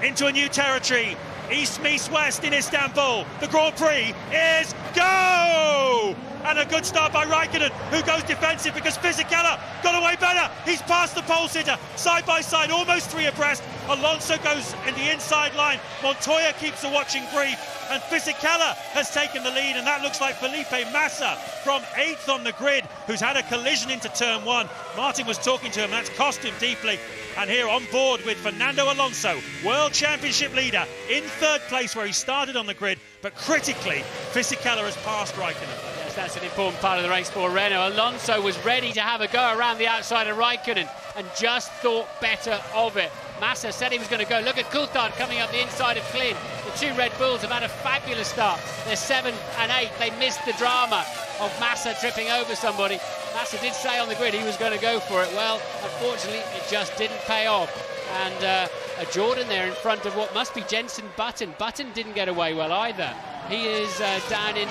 into a new territory. East meets west in Istanbul. The Grand Prix is go! And a good start by Räikkönen, who goes defensive because Fisichella got away better. He's past the pole sitter, side by side, almost three abreast. Alonso goes in the inside line. Montoya keeps the watching brief, and Fisichella has taken the lead, and that looks like Felipe Massa from 8th on the grid, who's had a collision into turn 1. Martin was talking to him, that's cost him deeply. And here on board with Fernando Alonso, World Championship leader, in 3rd place where he started on the grid, but critically, Fisichella has passed Räikkönen. That's an important part of the race for Renault. Alonso was ready to have a go around the outside of Räikkönen and just thought better of it. Massa said he was going to go. Look at Coulthard coming up the inside of Klin. The two Red Bulls have had a fabulous start. They're 7 and 8. They missed the drama of Massa tripping over somebody. Massa did say on the grid he was going to go for it. Well, unfortunately, it just didn't pay off. And a Jordan there in front of what must be Jenson Button. Button didn't get away well either. He is down in...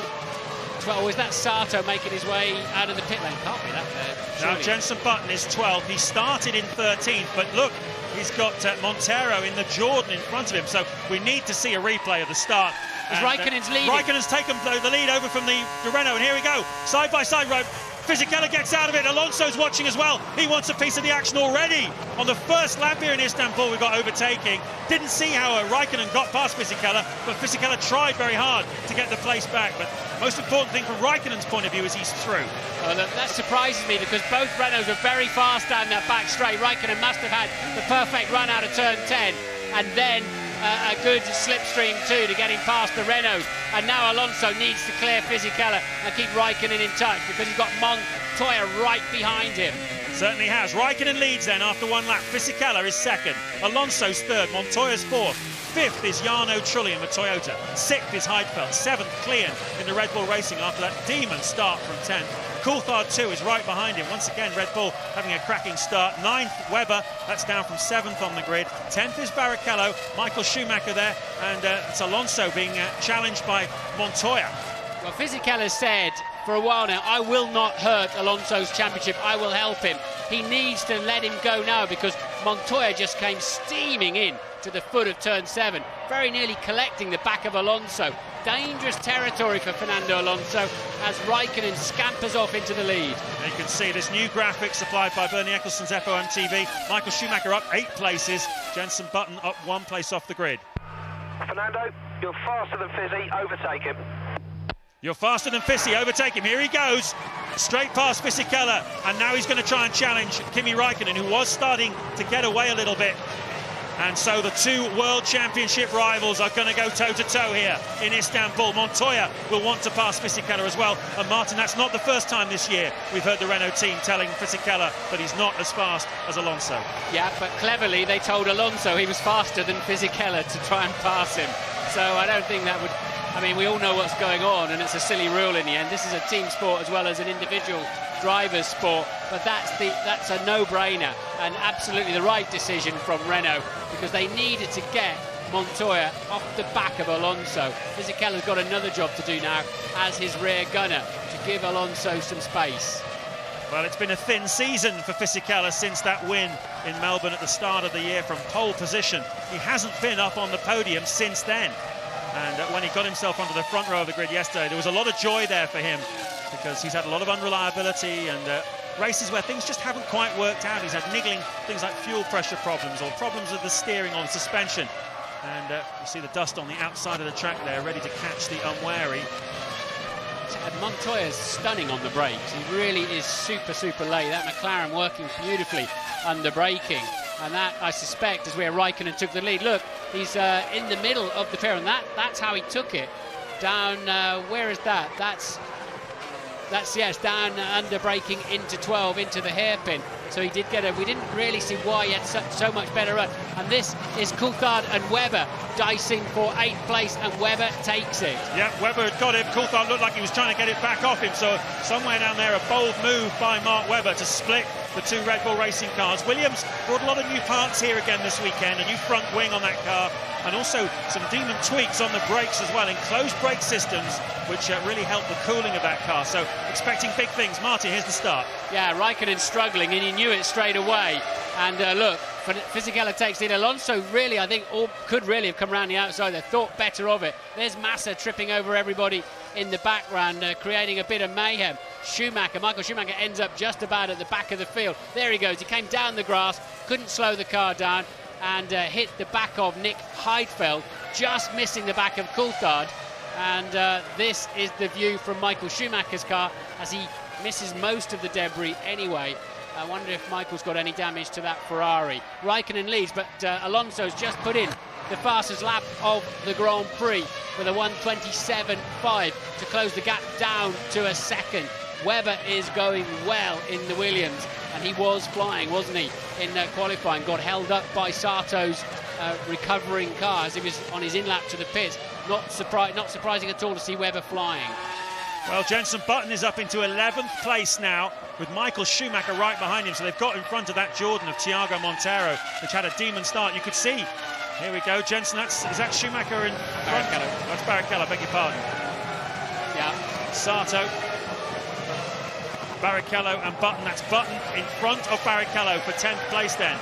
Well, is that Sato making his way out of the pit lane? Can't be that there. Now, Jenson Button is 12th. He started in 13th, but look, he's got Montero in the Jordan in front of him, so we need to see a replay of the start. Räikkönen's leading. Räikkönen's taken the lead over from the Renault, and here we go, side by side road. Fisichella gets out of it. Alonso's watching as well. He wants a piece of the action already. On the first lap here in Istanbul, we got overtaking. Didn't see how Räikkönen got past Fisichella, but Fisichella tried very hard to get the place back. But most important thing from Räikkönen's point of view is he's through. Well, that surprises me because both Renaults are very fast down that back straight. Räikkönen must have had the perfect run out of turn 10, and then a good slipstream too to get him past the Renault. And now Alonso needs to clear Fisichella and keep Räikkönen in touch because he's got Montoya right behind him. Certainly has. Räikkönen leads then after one lap. Fisichella is 2nd. Alonso's 3rd. Montoya's 4th. 5th is Jarno Trulli in the Toyota. 6th is Heidfeld. 7th, Klian in the Red Bull Racing after that demon start from 10th. Coulthard 2 is right behind him. Once again, Red Bull having a cracking start. 9th, Webber. That's down from 7th on the grid. 10th is Barrichello. Michael Schumacher there. And it's Alonso being challenged by Montoya. Well, Fisichella said for a while now, I will not hurt Alonso's championship. I will help him. He needs to let him go now because Montoya just came steaming in to the foot of turn 7, very nearly collecting the back of Alonso. Dangerous territory for Fernando Alonso as Räikkönen scampers off into the lead. You can see this new graphic supplied by Bernie Eccleston's FOM-TV. Michael Schumacher up 8 places, Jenson Button up 1 place off the grid. Fernando, you're faster than Fizzy, overtake him. You're faster than Fizzy, overtake him. Here he goes, straight past Fisichella, and now he's going to try and challenge Kimi Räikkönen, who was starting to get away a little bit. And so the two World Championship rivals are going to go toe-to-toe here in Istanbul. Montoya will want to pass Fisichella as well. And Martin, that's not the first time this year we've heard the Renault team telling Fisichella that he's not as fast as Alonso. Yeah, but cleverly they told Alonso he was faster than Fisichella to try and pass him. So I don't think that would... I mean, we all know what's going on, and it's a silly rule in the end. This is a team sport as well as an individual driver's sport, but that's a no-brainer and absolutely the right decision from Renault because they needed to get Montoya off the back of Alonso. Fisichella's got another job to do now as his rear gunner to give Alonso some space. Well, it's been a thin season for Fisichella since that win in Melbourne at the start of the year from pole position. He hasn't been up on the podium since then. And when he got himself onto the front row of the grid yesterday, there was a lot of joy there for him because he's had a lot of unreliability and races where things just haven't quite worked out. He's had niggling things like fuel pressure problems or problems with the steering or the suspension. And you see the dust on the outside of the track there, ready to catch the unwary. Montoya's stunning on the brakes. He really is super late. That McLaren working beautifully under braking. And that, I suspect, is where Räikkönen took the lead. Look, he's in the middle of the pair, and that's how he took it. Down, where is that? That's yes, down under braking into 12, into the hairpin. So he did get we didn't really see why he had so much better run. And this is Coulthard and Webber dicing for 8th place, and Webber takes it. Yeah, Webber had got him. Coulthard looked like he was trying to get it back off him. So somewhere down there, a bold move by Mark Webber to split the two Red Bull Racing cars. Williams brought a lot of new parts here again this weekend, a new front wing on that car, and also some demon tweaks on the brakes as well, enclosed brake systems, which really helped the cooling of that car. So expecting big things. Marty, here's the start. Yeah, Räikkönen struggling, and he knew it straight away. And look, Fisichella takes it. Alonso really, I think, could really have come around the outside. They thought better of it. There's Massa tripping over everybody in the background, creating a bit of mayhem. Michael Schumacher ends up just about at the back of the field. There he goes. He came down the grass, couldn't slow the car down, and hit the back of Nick Heidfeld, just missing the back of Coulthard. And this is the view from Michael Schumacher's car as he misses most of the debris anyway. I wonder if Michael's got any damage to that Ferrari. Räikkönen leads, but Alonso's just put in the fastest lap of the Grand Prix with a 1:27.5 to close the gap down to a second. Webber is going well in the Williams, and he was flying, wasn't he, in qualifying. Got held up by Sato's recovering car as he was on his in-lap to the pits. Not surprising at all to see Webber flying. Well, Jenson Button is up into 11th place now, with Michael Schumacher right behind him. So they've got in front of that Jordan of Thiago Monteiro, which had a demon start. You could see. Here we go, Jenson. Is that Schumacher in front? Barrichello. That's Barrichello, beg your pardon. Yeah. Sato, Barrichello and Button. That's Button in front of Barrichello for 10th place then.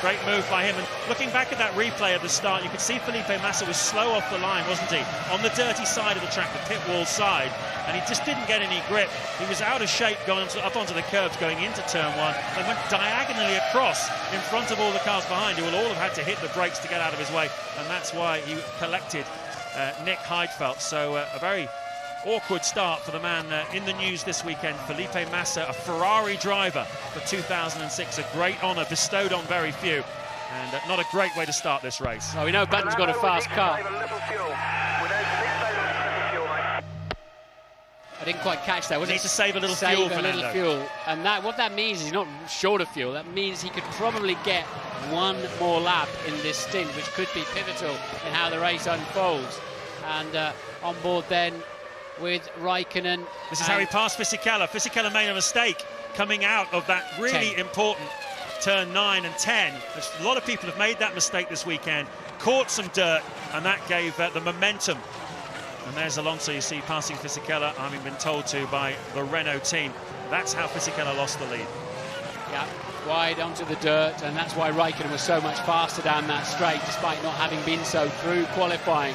Great move by him. And looking back at that replay at the start, you could see Felipe Massa was slow off the line, wasn't he? On the dirty side of the track, the pit wall side, and he just didn't get any grip. He was out of shape going up onto the curbs going into turn one, and went diagonally across in front of all the cars behind, who will all have had to hit the brakes to get out of his way, and that's why he collected Nick Heidfeld. So a very awkward start for the man in the news this weekend, Felipe Massa, a Ferrari driver for 2006, a great honour bestowed on very few, and not a great way to start this race. Well, we know Button's got a fast car. I didn't quite catch that. Need to save a little fuel, Fernando. Save a little fuel, and what that means is he's not short of fuel. That means he could probably get one more lap in this stint, which could be pivotal in how the race unfolds. And on board then with Räikkönen. This is how he passed Fisichella. Fisichella made a mistake coming out of that really important turn 9 and 10. A lot of people have made that mistake this weekend, caught some dirt, and that gave the momentum. And there's Alonso, you see, passing Fisichella, having been told to by the Renault team. That's how Fisichella lost the lead. Yeah, wide onto the dirt, and that's why Räikkönen was so much faster down that straight, despite not having been so through qualifying.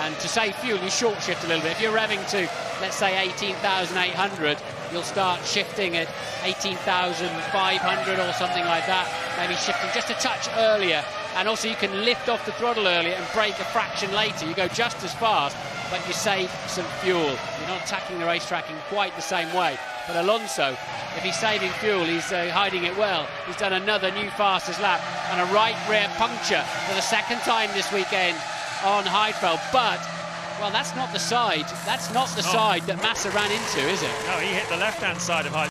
And to save fuel, you short shift a little bit. If you're revving to, let's say, 18,800, you'll start shifting at 18,500 or something like that. Maybe shifting just a touch earlier. And also you can lift off the throttle earlier and brake a fraction later. You go just as fast, but you save some fuel. You're not attacking the racetrack in quite the same way. But Alonso, if he's saving fuel, he's hiding it well. He's done another new fastest lap and a right rear puncture for the second time this weekend on Heidfeld. But, well, that's not the side. That's not the side that Massa ran into, is it? No, he hit the left-hand side of Heidfeld.